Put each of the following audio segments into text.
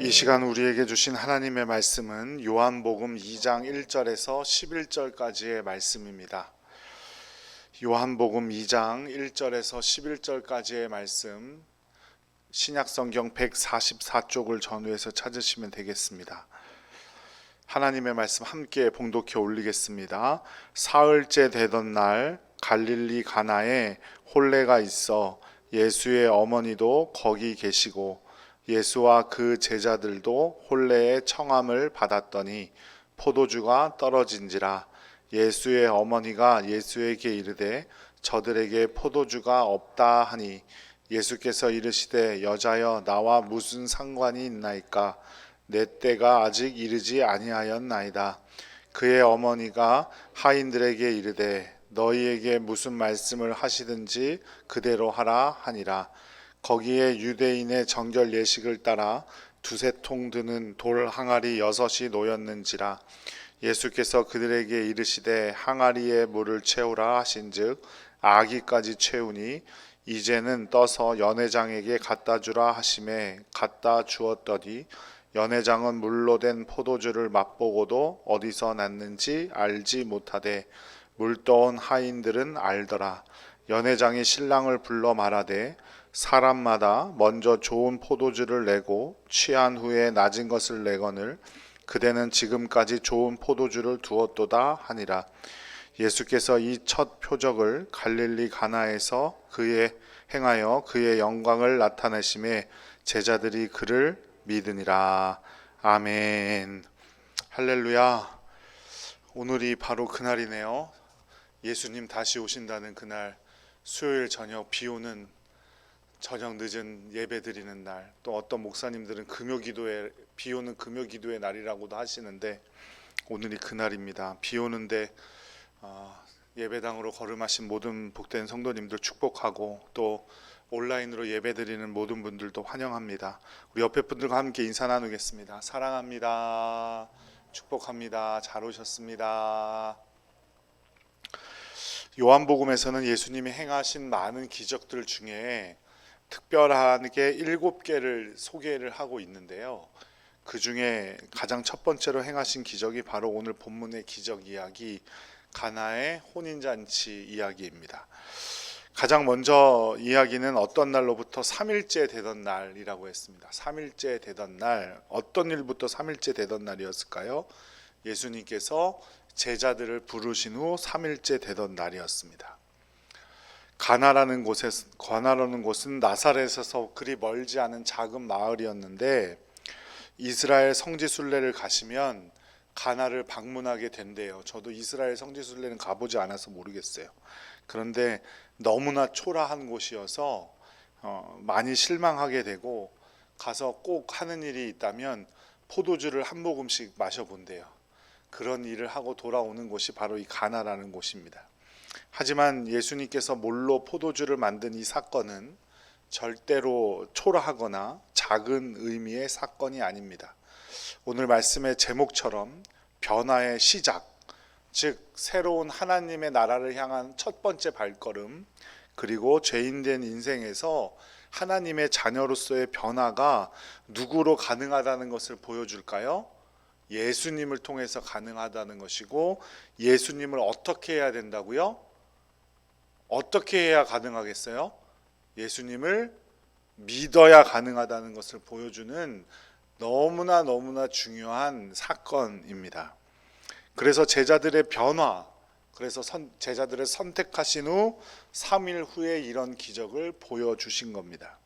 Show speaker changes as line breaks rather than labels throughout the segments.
이 시간 우리에게 주신 하나님의 말씀은 요한복음 2장 1절에서 11절까지의 말씀입니다. 요한복음 2장 1절에서 11절까지의 말씀, 신약성경 144쪽을 전후해서 찾으시면 되겠습니다. 하나님의 말씀 함께 봉독해 올리겠습니다. 사흘째 되던 날 갈릴리 가나에 혼례가 있어 예수의 어머니도 거기 계시고 예수와 그 제자들도 혼례의 청함을 받았더니 포도주가 떨어진지라. 예수의 어머니가 예수에게 이르되 저들에게 포도주가 없다 하니 예수께서 이르시되 여자여 나와 무슨 상관이 있나이까? 내 때가 아직 이르지 아니하였나이다. 그의 어머니가 하인들에게 이르되 너희에게 무슨 말씀을 하시든지 그대로 하라 하니라. 거기에 유대인의 정결 예식을 따라 두세 통 드는 돌 항아리 6이 놓였는지라. 예수께서 그들에게 이르시되 항아리에 물을 채우라 하신즉 아기까지 채우니 이제는 떠서 연회장에게 갖다 주라 하시매 갖다 주었더니 연회장은 물로 된 포도주를 맛보고도 어디서 났는지 알지 못하되 물떠온 하인들은 알더라. 연회장이 신랑을 불러 말하되 사람마다 먼저 좋은 포도주를 내고 취한 후에 낮은 것을 내거늘 그대는 지금까지 좋은 포도주를 두었도다 하니라. 예수께서 이 첫 표적을 갈릴리 가나에서 행하여 그의 영광을 나타내심에 제자들이 그를 믿으니라. 아멘. 할렐루야. 오늘이 바로 그날이네요. 예수님 다시 오신다는 그날, 수요일 저녁 비 오는 저녁 늦은 예배 드리는 날, 또 어떤 목사님들은 비 오는 금요 기도의 날이라고도 하시는데 오늘이 그날입니다. 비 오는데 예배당으로 걸음하신 모든 복된 성도님들 축복하고 또 온라인으로 예배 드리는 모든 분들도 환영합니다. 우리 옆에 분들과 함께 인사 나누겠습니다. 사랑합니다. 축복합니다. 잘 오셨습니다. 요한복음에서는 예수님이 행하신 많은 기적들 중에 특별하게 7개를 소개를 하고 있는데요. 그 중에 가장 첫 번째로 행하신 기적이 바로 오늘 본문의 기적 이야기, 가나의 혼인잔치 이야기입니다. 가장 먼저 이야기는 어떤 날로부터 3일째 되던 날이라고 했습니다. 3일째 되던 날, 어떤 일부터 3일째 되던 날이었을까요? 예수님께서 제자들을 부르신 후 3일째 되던 날이었습니다. 가나라는 곳은 나사렛에서 그리 멀지 않은 작은 마을이었는데 이스라엘 성지순례를 가시면 가나를 방문하게 된대요. 저도 이스라엘 성지순례는 가보지 않아서 모르겠어요. 그런데 너무나 초라한 곳이어서 많이 실망하게 되고 가서 꼭 하는 일이 있다면 포도주를 한 모금씩 마셔본대요. 그런 일을 하고 돌아오는 곳이 바로 이 가나라는 곳입니다. 하지만 예수님께서 물로 포도주를 만든 이 사건은 절대로 초라하거나 작은 의미의 사건이 아닙니다. 오늘 말씀의 제목처럼 변화의 시작, 즉 새로운 하나님의 나라를 향한 첫 번째 발걸음, 그리고 죄인된 인생에서 하나님의 자녀로서의 변화가 누구로 가능하다는 것을 보여줄까요? 예수님을 통해서 가능하다는 것이고, 예수님을 어떻게 해야 된다고요? 어떻게 해야 가능하겠어요? 예수님을 믿어야 가능하다는 것을 보여주는 너무나 중요한 사건입니다. 그래서 제자들의 변화, 그래서 제자들을 선택하신 후 3일 후에 이런 기적을 보여주신 겁니다.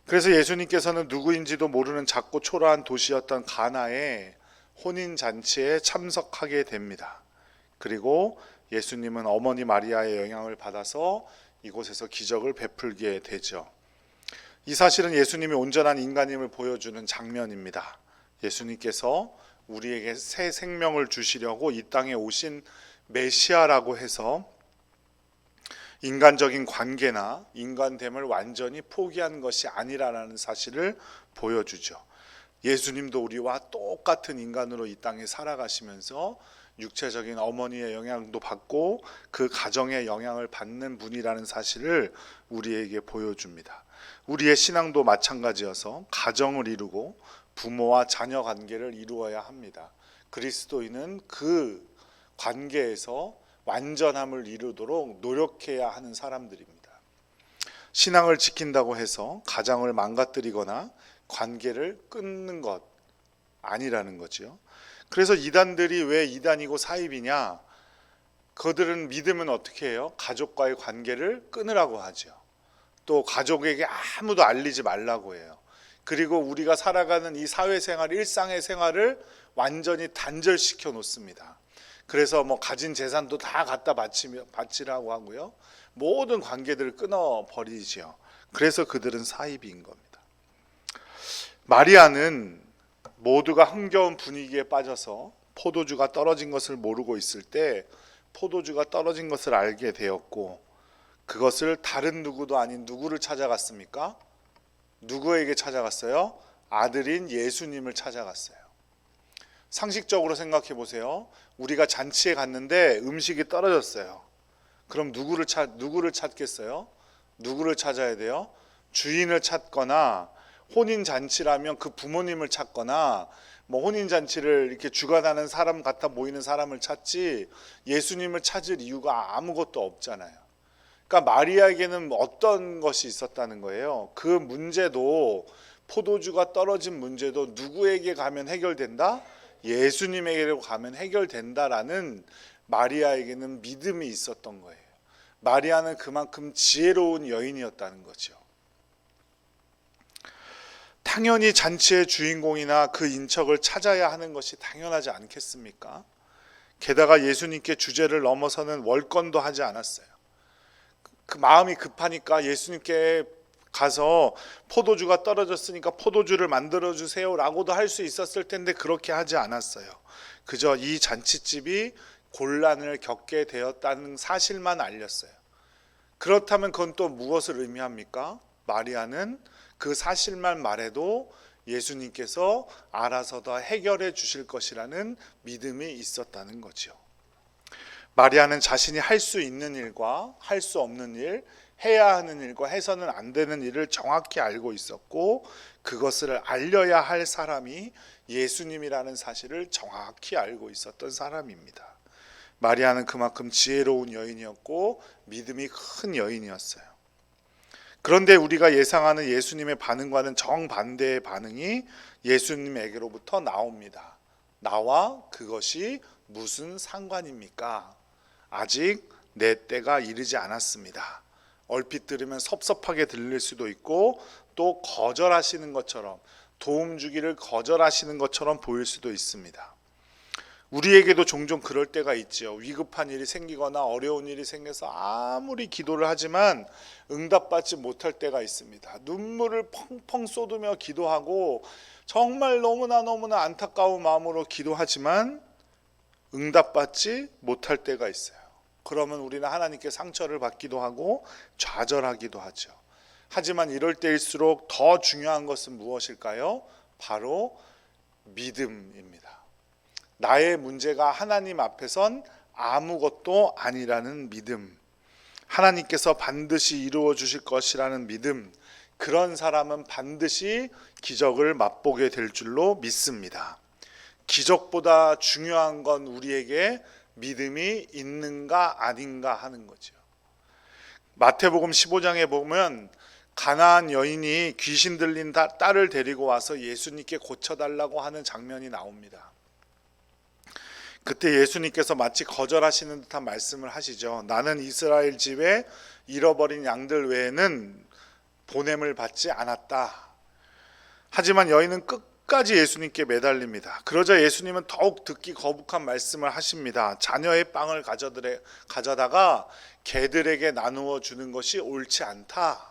그래서 예수님께서는 누구인지도 모르는 작고 초라한 도시였던 가나의 혼인잔치에 참석하게 됩니다. 그리고 예수님은 어머니 마리아의 영향을 받아서 이곳에서 기적을 베풀게 되죠. 이 사실은 예수님이 온전한 인간임을 보여주는 장면입니다. 예수님께서 우리에게 새 생명을 주시려고 이 땅에 오신 메시아라고 해서 인간적인 관계나 인간됨을 완전히 포기한 것이 아니라는 사실을 보여주죠. 예수님도 우리와 똑같은 인간으로 이 땅에 살아가시면서 육체적인 어머니의 영향도 받고 그 가정의 영향을 받는 분이라는 사실을 우리에게 보여줍니다. 우리의 신앙도 마찬가지여서 가정을 이루고 부모와 자녀 관계를 이루어야 합니다. 그리스도인은 그 관계에서 완전함을 이루도록 노력해야 하는 사람들입니다. 신앙을 지킨다고 해서 가정을 망가뜨리거나 관계를 끊는 것 아니라는 거죠. 그래서 이단들이 왜 이단이고 사입이냐? 그들은 믿으면 어떻게 해요? 가족과의 관계를 끊으라고 하죠. 또 가족에게 아무도 알리지 말라고 해요. 그리고 우리가 살아가는 이 사회생활, 일상의 생활을 완전히 단절시켜 놓습니다. 그래서 가진 재산도 다 갖다 바치라고 하고요. 모든 관계들을 끊어버리죠. 그래서 그들은 사입인 겁니다. 마리아는 모두가 흥겨운 분위기에 빠져서 포도주가 떨어진 것을 모르고 있을 때 포도주가 떨어진 것을 알게 되었고, 그것을 다른 누구도 아닌 누구를 찾아갔습니까? 누구에게 찾아갔어요? 아들인 예수님을 찾아갔어요. 상식적으로 생각해 보세요. 우리가 잔치에 갔는데 음식이 떨어졌어요. 그럼 누구를 찾겠어요? 누구를 찾아야 돼요? 주인을 찾거나, 혼인잔치라면 그 부모님을 찾거나, 혼인잔치를 이렇게 주관하는 사람 같아 보이는 사람을 찾지 예수님을 찾을 이유가 아무것도 없잖아요. 그러니까 마리아에게는 어떤 것이 있었다는 거예요. 그 문제도, 포도주가 떨어진 문제도 누구에게 가면 해결된다? 예수님에게로 가면 해결된다라는 마리아에게는 믿음이 있었던 거예요. 마리아는 그만큼 지혜로운 여인이었다는 거죠. 당연히 잔치의 주인공이나 그 인척을 찾아야 하는 것이 당연하지 않겠습니까? 게다가 예수님께 주제를 넘어서는 월권도 하지 않았어요. 그 마음이 급하니까 예수님께 가서 포도주가 떨어졌으니까 포도주를 만들어 주세요 라고도 할 수 있었을 텐데 그렇게 하지 않았어요. 그저 이 잔치집이 곤란을 겪게 되었다는 사실만 알렸어요. 그렇다면 그건 또 무엇을 의미합니까? 마리아는 그 사실만 말해도 예수님께서 알아서 다 해결해 주실 것이라는 믿음이 있었다는 거죠. 마리아는 자신이 할 수 있는 일과 할 수 없는 일, 해야 하는 일과 해서는 안 되는 일을 정확히 알고 있었고, 그것을 알려야 할 사람이 예수님이라는 사실을 정확히 알고 있었던 사람입니다. 마리아는 그만큼 지혜로운 여인이었고 믿음이 큰 여인이었어요. 그런데 우리가 예상하는 예수님의 반응과는 정반대의 반응이 예수님에게로부터 나옵니다. 나와 그것이 무슨 상관입니까? 아직 내 때가 이르지 않았습니다. 얼핏 들으면 섭섭하게 들릴 수도 있고, 또 거절하시는 것처럼, 도움 주기를 거절하시는 것처럼 보일 수도 있습니다. 우리에게도 종종 그럴 때가 있죠. 위급한 일이 생기거나 어려운 일이 생겨서 아무리 기도를 하지만 응답받지 못할 때가 있습니다. 눈물을 펑펑 쏟으며 기도하고 정말 너무나 안타까운 마음으로 기도하지만 응답받지 못할 때가 있어요. 그러면 우리는 하나님께 상처를 받기도 하고 좌절하기도 하죠. 하지만 이럴 때일수록 더 중요한 것은 무엇일까요? 바로 믿음입니다. 나의 문제가 하나님 앞에선 아무것도 아니라는 믿음, 하나님께서 반드시 이루어 주실 것이라는 믿음, 그런 사람은 반드시 기적을 맛보게 될 줄로 믿습니다. 기적보다 중요한 건 우리에게 믿음이 있는가 아닌가 하는 거죠. 마태복음 15장에 보면 가나안 여인이 귀신 들린 딸을 데리고 와서 예수님께 고쳐달라고 하는 장면이 나옵니다. 그때 예수님께서 마치 거절하시는 듯한 말씀을 하시죠. 나는 이스라엘 집에 잃어버린 양들 외에는 보냄을 받지 않았다. 하지만 여인은 끝까지 예수님께 매달립니다. 그러자 예수님은 더욱 듣기 거북한 말씀을 하십니다. 자녀의 빵을 가져다가 개들에게 나누어 주는 것이 옳지 않다.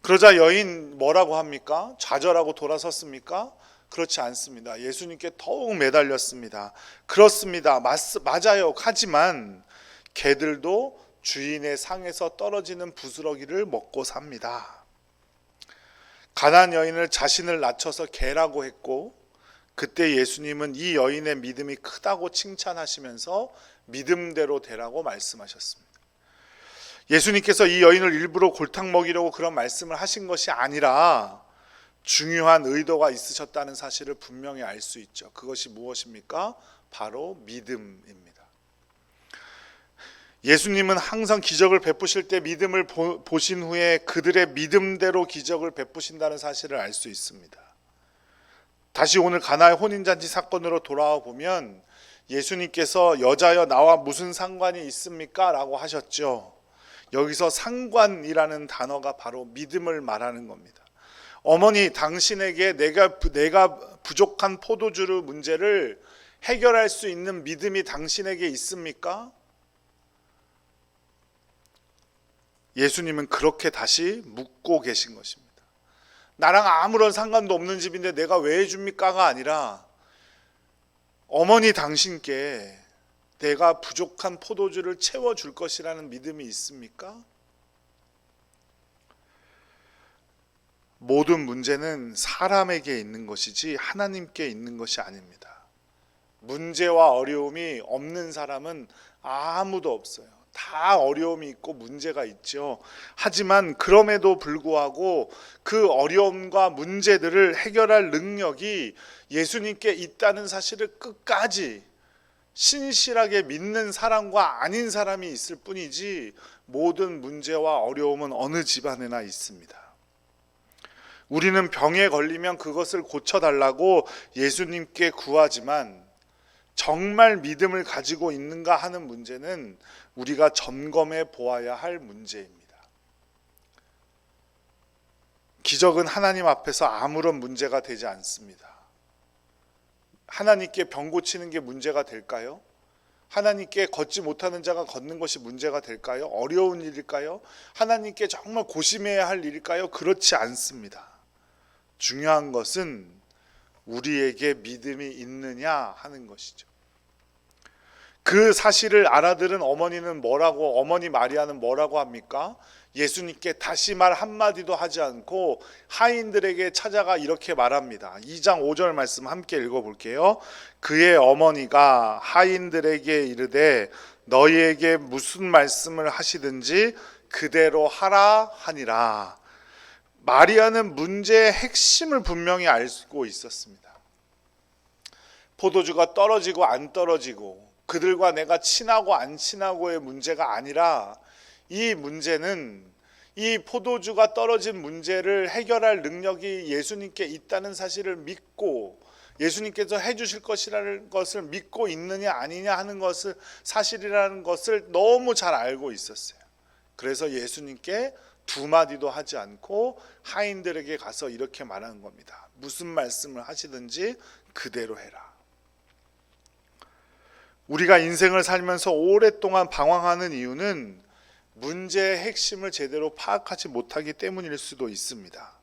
그러자 여인 뭐라고 합니까? 좌절하고 돌아섰습니까? 그렇지 않습니다. 예수님께 더욱 매달렸습니다. 그렇습니다. 맞아요. 하지만 개들도 주인의 상에서 떨어지는 부스러기를 먹고 삽니다. 가난안 여인을 자신을 낮춰서 개라고 했고, 그때 예수님은 이 여인의 믿음이 크다고 칭찬하시면서 믿음대로 되라고 말씀하셨습니다. 예수님께서 이 여인을 일부러 골탕 먹이려고 그런 말씀을 하신 것이 아니라 중요한 의도가 있으셨다는 사실을 분명히 알 수 있죠. 그것이 무엇입니까? 바로 믿음입니다. 예수님은 항상 기적을 베푸실 때 믿음을 보신 후에 그들의 믿음대로 기적을 베푸신다는 사실을 알 수 있습니다. 다시 오늘 가나의 혼인잔치 사건으로 돌아와 보면 예수님께서 여자여 나와 무슨 상관이 있습니까? 라고 하셨죠. 여기서 상관이라는 단어가 바로 믿음을 말하는 겁니다. 어머니, 당신에게 내가 부족한 포도주 문제를 해결할 수 있는 믿음이 당신에게 있습니까? 예수님은 그렇게 다시 묻고 계신 것입니다. 나랑 아무런 상관도 없는 집인데 내가 왜 해줍니까가 아니라 어머니 당신께 내가 부족한 포도주를 채워줄 것이라는 믿음이 있습니까? 모든 문제는 사람에게 있는 것이지 하나님께 있는 것이 아닙니다. 문제와 어려움이 없는 사람은 아무도 없어요. 다 어려움이 있고 문제가 있죠. 하지만 그럼에도 불구하고 그 어려움과 문제들을 해결할 능력이 예수님께 있다는 사실을 끝까지 신실하게 믿는 사람과 아닌 사람이 있을 뿐이지 모든 문제와 어려움은 어느 집안에나 있습니다. 우리는 병에 걸리면 그것을 고쳐달라고 예수님께 구하지만 정말 믿음을 가지고 있는가 하는 문제는 우리가 점검해 보아야 할 문제입니다. 기적은 하나님 앞에서 아무런 문제가 되지 않습니다. 하나님께 병 고치는 게 문제가 될까요? 하나님께 걷지 못하는 자가 걷는 것이 문제가 될까요? 어려운 일일까요? 하나님께 정말 고심해야 할 일일까요? 그렇지 않습니다. 중요한 것은 우리에게 믿음이 있느냐 하는 것이죠. 그 사실을 알아들은 어머니는 어머니 마리아는 뭐라고 합니까? 예수님께 다시 말 한마디도 하지 않고 하인들에게 찾아가 이렇게 말합니다. 2장 5절 말씀 함께 읽어볼게요. 그의 어머니가 하인들에게 이르되 너희에게 무슨 말씀을 하시든지 그대로 하라 하니라. 마리아는 문제의 핵심을 분명히 알고 있었습니다. 포도주가 떨어지고 안 떨어지고 그들과 내가 친하고 안 친하고의 문제가 아니라 이 문제는 이 포도주가 떨어진 문제를 해결할 능력이 예수님께 있다는 사실을 믿고 예수님께서 해주실 것이라는 것을 믿고 있느냐 아니냐 하는 것을 사실이라는 것을 너무 잘 알고 있었어요. 그래서 예수님께 두 마디도 하지 않고 하인들에게 가서 이렇게 말하는 겁니다. 무슨 말씀을 하시든지 그대로 해라. 우리가 인생을 살면서 오랫동안 방황하는 이유는 문제의 핵심을 제대로 파악하지 못하기 때문일 수도 있습니다.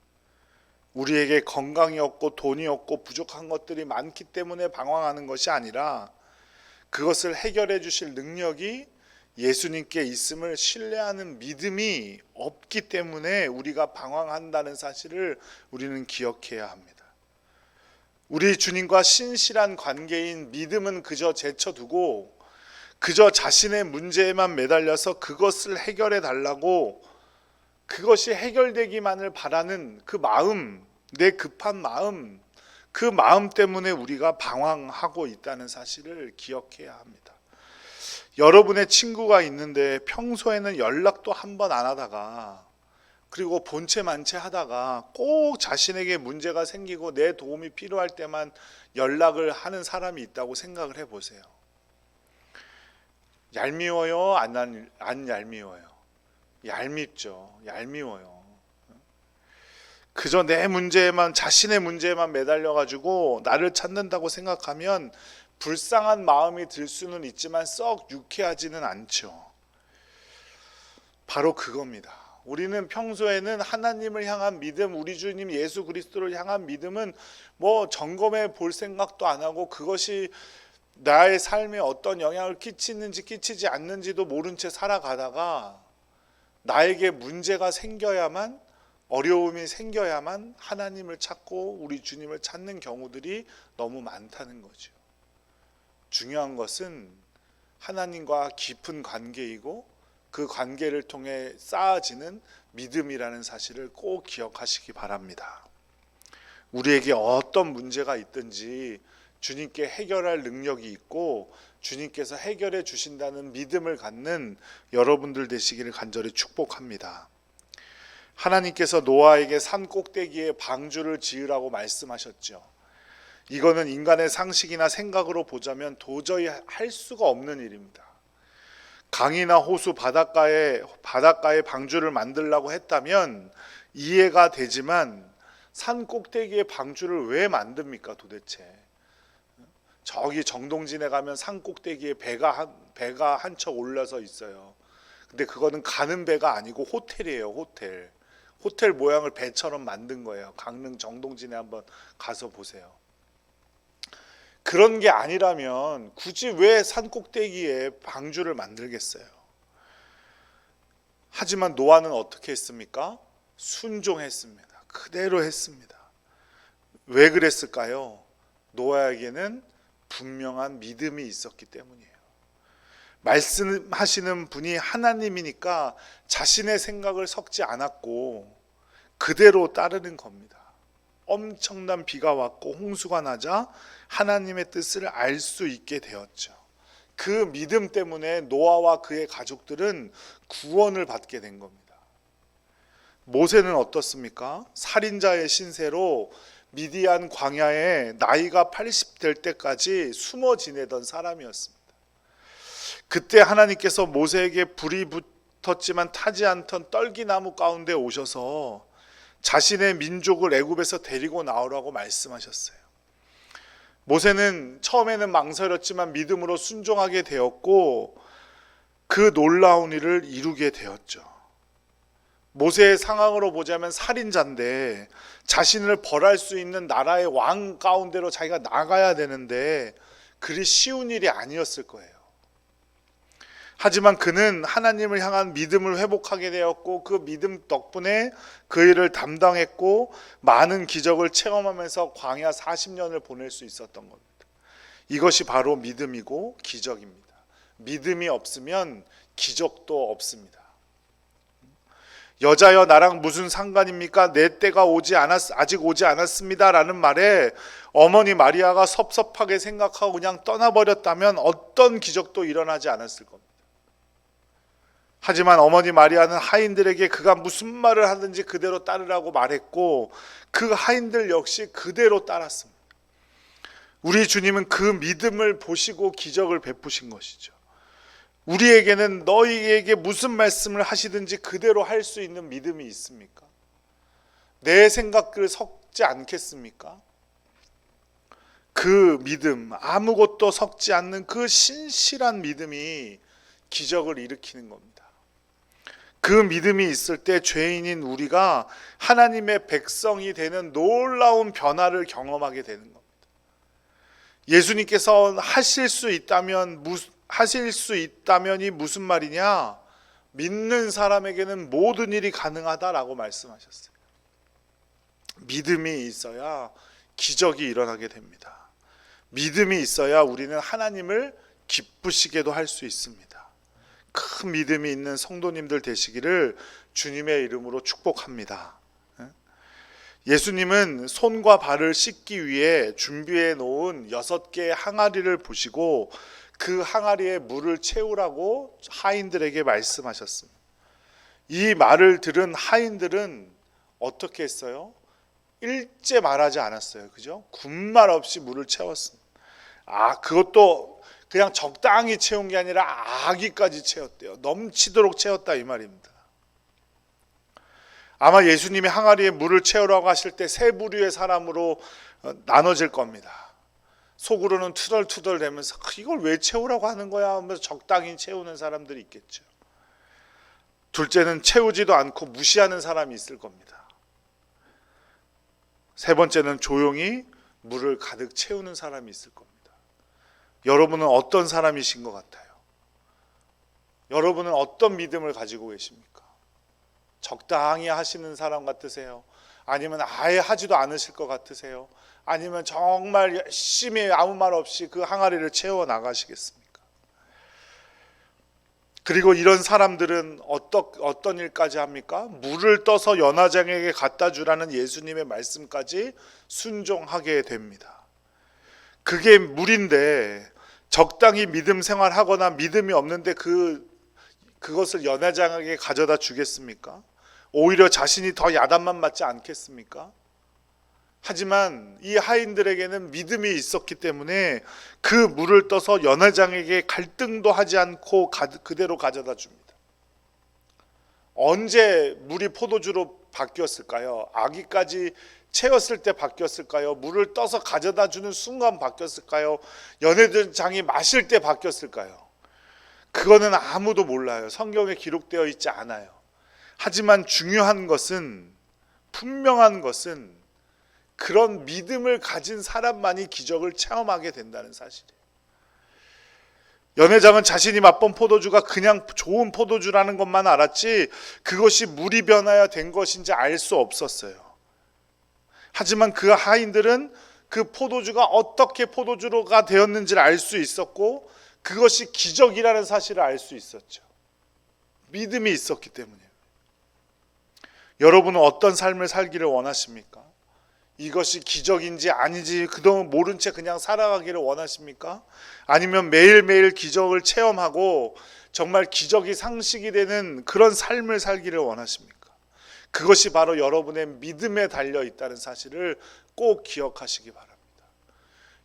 우리에게 건강이 없고 돈이 없고 부족한 것들이 많기 때문에 방황하는 것이 아니라 그것을 해결해 주실 능력이 예수님께 있음을 신뢰하는 믿음이 없기 때문에 우리가 방황한다는 사실을 우리는 기억해야 합니다. 우리 주님과 신실한 관계인 믿음은 그저 제쳐두고 그저 자신의 문제에만 매달려서 그것을 해결해 달라고 그것이 해결되기만을 바라는 그 마음, 내 급한 마음, 그 마음 때문에 우리가 방황하고 있다는 사실을 기억해야 합니다. 여러분의 친구가 있는데 평소에는 연락도 한 번 안 하다가 그리고 본체 만체 하다가 꼭 자신에게 문제가 생기고 내 도움이 필요할 때만 연락을 하는 사람이 있다고 생각을 해보세요. 얄미워요? 안 얄미워요? 얄밉죠. 얄미워요. 그저 내 문제에만 자신의 문제에만 매달려가지고 나를 찾는다고 생각하면 불쌍한 마음이 들 수는 있지만 썩 유쾌하지는 않죠. 바로 그겁니다. 우리는 평소에는 하나님을 향한 믿음, 우리 주님 예수 그리스도를 향한 믿음은 뭐 점검해 볼 생각도 안 하고 그것이 나의 삶에 어떤 영향을 끼치는지 끼치지 않는지도 모른 채 살아가다가 나에게 문제가 생겨야만, 어려움이 생겨야만 하나님을 찾고 우리 주님을 찾는 경우들이 너무 많다는 거죠. 중요한 것은 하나님과 깊은 관계이고 그 관계를 통해 쌓아지는 믿음이라는 사실을 꼭 기억하시기 바랍니다. 우리에게 어떤 문제가 있든지 주님께 해결할 능력이 있고 주님께서 해결해 주신다는 믿음을 갖는 여러분들 되시기를 간절히 축복합니다. 하나님께서 노아에게 산 꼭대기에 방주를 지으라고 말씀하셨죠. 이거는 인간의 상식이나 생각으로 보자면 도저히 할 수가 없는 일입니다. 강이나 호수 바닷가에 방주를 만들라고 했다면 이해가 되지만 산 꼭대기에 방주를 왜 만듭니까 도대체? 저기 정동진에 가면 산 꼭대기에 배가 한 척 올라서 있어요. 근데 그거는 가는 배가 아니고 호텔이에요. 호텔 모양을 배처럼 만든 거예요. 강릉 정동진에 한번 가서 보세요. 그런 게 아니라면 굳이 왜 산 꼭대기에 방주를 만들겠어요? 하지만 노아는 어떻게 했습니까? 순종했습니다. 그대로 했습니다. 왜 그랬을까요? 노아에게는 분명한 믿음이 있었기 때문이에요. 말씀하시는 분이 하나님이니까 자신의 생각을 섞지 않았고 그대로 따르는 겁니다. 엄청난 비가 왔고 홍수가 나자 하나님의 뜻을 알 수 있게 되었죠. 그 믿음 때문에 노아와 그의 가족들은 구원을 받게 된 겁니다. 모세는 어떻습니까? 살인자의 신세로 미디안 광야에 나이가 80 될 때까지 숨어 지내던 사람이었습니다. 그때 하나님께서 모세에게 불이 붙었지만 타지 않던 떨기나무 가운데 오셔서 자신의 민족을 애굽에서 데리고 나오라고 말씀하셨어요. 모세는 처음에는 망설였지만 믿음으로 순종하게 되었고 그 놀라운 일을 이루게 되었죠. 모세의 상황으로 보자면 살인자인데 자신을 벌할 수 있는 나라의 왕 가운데로 자기가 나가야 되는데 그리 쉬운 일이 아니었을 거예요. 하지만 그는 하나님을 향한 믿음을 회복하게 되었고 그 믿음 덕분에 그 일을 담당했고 많은 기적을 체험하면서 광야 40년을 보낼 수 있었던 겁니다. 이것이 바로 믿음이고 기적입니다. 믿음이 없으면 기적도 없습니다. 여자여 나랑 무슨 상관입니까? 내 때가 아직 오지 않았습니다 라는 말에 어머니 마리아가 섭섭하게 생각하고 그냥 떠나버렸다면 어떤 기적도 일어나지 않았을 겁니다. 하지만 어머니 마리아는 하인들에게 그가 무슨 말을 하든지 그대로 따르라고 말했고 그 하인들 역시 그대로 따랐습니다. 우리 주님은 그 믿음을 보시고 기적을 베푸신 것이죠. 우리에게는 너희에게 무슨 말씀을 하시든지 그대로 할 수 있는 믿음이 있습니까? 내 생각을 섞지 않겠습니까? 그 믿음, 아무것도 섞지 않는 그 신실한 믿음이 기적을 일으키는 겁니다. 그 믿음이 있을 때 죄인인 우리가 하나님의 백성이 되는 놀라운 변화를 경험하게 되는 겁니다. 예수님께서 하실 수 있다면이 무슨 말이냐? 믿는 사람에게는 모든 일이 가능하다라고 말씀하셨어요. 믿음이 있어야 기적이 일어나게 됩니다. 믿음이 있어야 우리는 하나님을 기쁘시게도 할 수 있습니다. 큰 믿음이 있는 성도님들 되시기를 주님의 이름으로 축복합니다. 예수님은 손과 발을 씻기 위해 준비해 놓은 6개의 항아리를 보시고 그 항아리에 물을 채우라고 하인들에게 말씀하셨습니다. 이 말을 들은 하인들은 어떻게 했어요? 일제 말하지 않았어요. 그죠? 군말 없이 물을 채웠습니다. 그것도 그냥 적당히 채운 게 아니라 아기까지 채웠대요. 넘치도록 채웠다 이 말입니다. 아마 예수님이 항아리에 물을 채우라고 하실 때 세 부류의 사람으로 나눠질 겁니다. 속으로는 투덜투덜 대면서 이걸 왜 채우라고 하는 거야 하면서 적당히 채우는 사람들이 있겠죠. 둘째는 채우지도 않고 무시하는 사람이 있을 겁니다. 세 번째는 조용히 물을 가득 채우는 사람이 있을 겁니다. 여러분은 어떤 사람이신 것 같아요? 여러분은 어떤 믿음을 가지고 계십니까? 적당히 하시는 사람 같으세요? 아니면 아예 하지도 않으실 것 같으세요? 아니면 정말 열심히 아무 말 없이 그 항아리를 채워 나가시겠습니까? 그리고 이런 사람들은 어떤 일까지 합니까? 물을 떠서 연화장에게 갖다 주라는 예수님의 말씀까지 순종하게 됩니다. 그게 물인데 적당히 믿음 생활하거나 믿음이 없는데 그것을 연회장에게 가져다 주겠습니까? 오히려 자신이 더 야단만 맞지 않겠습니까? 하지만 이 하인들에게는 믿음이 있었기 때문에 그 물을 떠서 연회장에게 갈등도 하지 않고 그대로 가져다 줍니다. 언제 물이 포도주로 바뀌었을까요? 아기까지 채웠을 때 바뀌었을까요? 물을 떠서 가져다 주는 순간 바뀌었을까요? 연회장이 마실 때 바뀌었을까요? 그거는 아무도 몰라요. 성경에 기록되어 있지 않아요. 하지만 중요한 것은, 분명한 것은 그런 믿음을 가진 사람만이 기적을 체험하게 된다는 사실이에요. 연회장은 자신이 맛본 포도주가 그냥 좋은 포도주라는 것만 알았지 그것이 물이 변하여 된 것인지 알 수 없었어요. 하지만 그 하인들은 그 포도주가 어떻게 포도주가 되었는지를 알 수 있었고 그것이 기적이라는 사실을 알 수 있었죠. 믿음이 있었기 때문이에요. 여러분은 어떤 삶을 살기를 원하십니까? 이것이 기적인지 아닌지 그동안 모른 채 그냥 살아가기를 원하십니까? 아니면 매일매일 기적을 체험하고 정말 기적이 상식이 되는 그런 삶을 살기를 원하십니까? 그것이 바로 여러분의 믿음에 달려 있다는 사실을 꼭 기억하시기 바랍니다.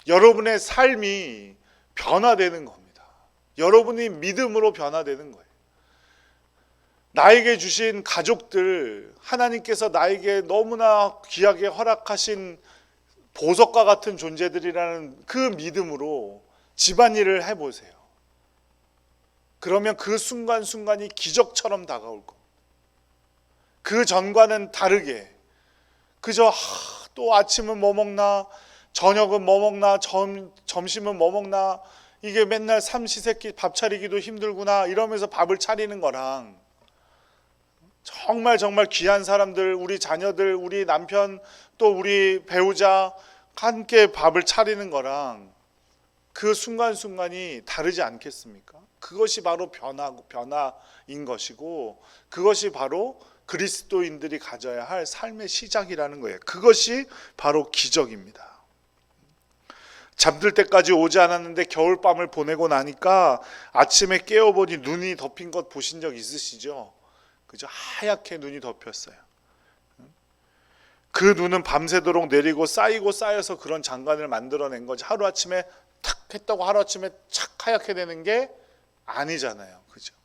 여러분의 삶이 변화되는 겁니다. 여러분이 믿음으로 변화되는 거예요. 나에게 주신 가족들, 하나님께서 나에게 너무나 귀하게 허락하신 보석과 같은 존재들이라는 그 믿음으로 집안일을 해보세요. 그러면 그 순간순간이 기적처럼 다가올 겁니다. 그 전과는 다르게 그저 또 아침은 뭐 먹나, 저녁은 뭐 먹나, 점심은 뭐 먹나, 이게 맨날 삼시세끼 밥 차리기도 힘들구나 이러면서 밥을 차리는 거랑 정말 귀한 사람들, 우리 자녀들, 우리 남편, 또 우리 배우자 함께 밥을 차리는 거랑 그 순간순간이 다르지 않겠습니까? 그것이 바로 변화인 것이고 그것이 바로 그리스도인들이 가져야 할 삶의 시작이라는 거예요. 그것이 바로 기적입니다. 잠들 때까지 오지 않았는데 겨울밤을 보내고 나니까 아침에 깨어보니 눈이 덮인 것 보신 적 있으시죠? 그죠? 하얗게 눈이 덮였어요. 그 눈은 밤새도록 내리고 쌓여서 그런 장관을 만들어낸 거지. 하루아침에 탁 했다고 하루아침에 착 하얗게 되는 게 아니잖아요. 그죠?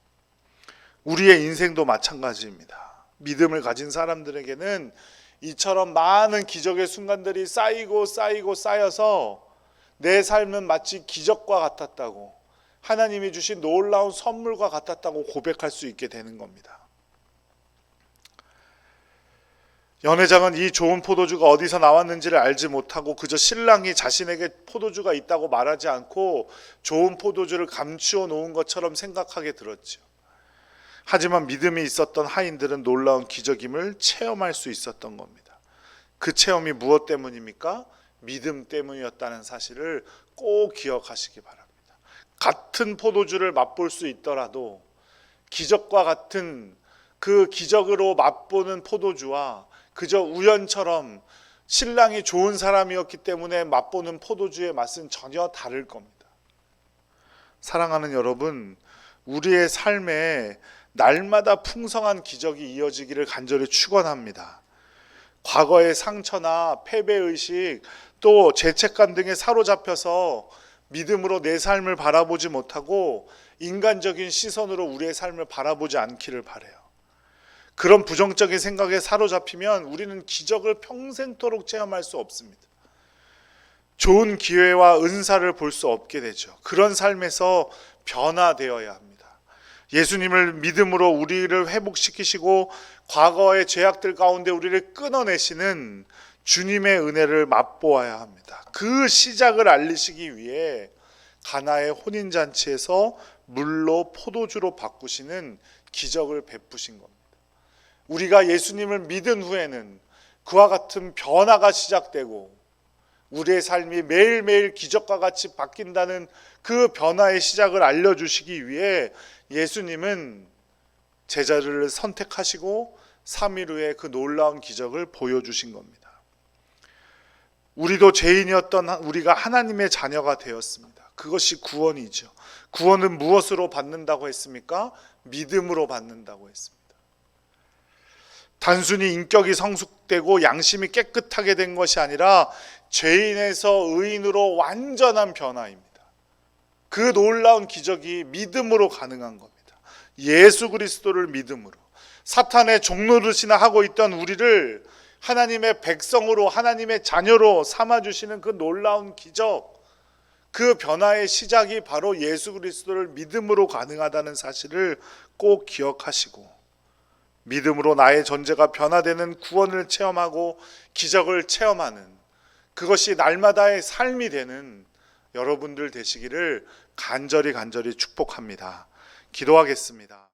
우리의 인생도 마찬가지입니다. 믿음을 가진 사람들에게는 이처럼 많은 기적의 순간들이 쌓여서 내 삶은 마치 기적과 같았다고, 하나님이 주신 놀라운 선물과 같았다고 고백할 수 있게 되는 겁니다. 연회장은 이 좋은 포도주가 어디서 나왔는지를 알지 못하고 그저 신랑이 자신에게 포도주가 있다고 말하지 않고 좋은 포도주를 감추어 놓은 것처럼 생각하게 들었죠. 하지만 믿음이 있었던 하인들은 놀라운 기적임을 체험할 수 있었던 겁니다. 그 체험이 무엇 때문입니까? 믿음 때문이었다는 사실을 꼭 기억하시기 바랍니다. 같은 포도주를 맛볼 수 있더라도 기적과 같은 그 기적으로 맛보는 포도주와 그저 우연처럼 신랑이 좋은 사람이었기 때문에 맛보는 포도주의 맛은 전혀 다를 겁니다. 사랑하는 여러분, 우리의 삶에 날마다 풍성한 기적이 이어지기를 간절히 축원합니다. 과거의 상처나 패배의식, 또 죄책감 등에 사로잡혀서 믿음으로 내 삶을 바라보지 못하고 인간적인 시선으로 우리의 삶을 바라보지 않기를 바라요. 그런 부정적인 생각에 사로잡히면 우리는 기적을 평생토록 체험할 수 없습니다. 좋은 기회와 은사를 볼 수 없게 되죠. 그런 삶에서 변화되어야 합니다. 예수님을 믿음으로 우리를 회복시키시고 과거의 죄악들 가운데 우리를 끊어내시는 주님의 은혜를 맛보아야 합니다. 그 시작을 알리시기 위해 가나의 혼인잔치에서 물로 포도주로 바꾸시는 기적을 베푸신 겁니다. 우리가 예수님을 믿은 후에는 그와 같은 변화가 시작되고 우리의 삶이 매일매일 기적과 같이 바뀐다는 그 변화의 시작을 알려주시기 위해 예수님은 제자들을 선택하시고 3일 후에 그 놀라운 기적을 보여주신 겁니다. 우리도 죄인이었던 우리가 하나님의 자녀가 되었습니다. 그것이 구원이죠. 구원은 무엇으로 받는다고 했습니까? 믿음으로 받는다고 했습니다. 단순히 인격이 성숙되고 양심이 깨끗하게 된 것이 아니라 죄인에서 의인으로 완전한 변화입니다. 그 놀라운 기적이 믿음으로 가능한 겁니다. 예수 그리스도를 믿음으로. 사탄의 종노릇이나 하고 있던 우리를 하나님의 백성으로, 하나님의 자녀로 삼아주시는 그 놀라운 기적, 그 변화의 시작이 바로 예수 그리스도를 믿음으로 가능하다는 사실을 꼭 기억하시고, 믿음으로 나의 존재가 변화되는 구원을 체험하고 기적을 체험하는, 그것이 날마다의 삶이 되는 여러분들 되시기를 간절히 축복합니다. 기도하겠습니다.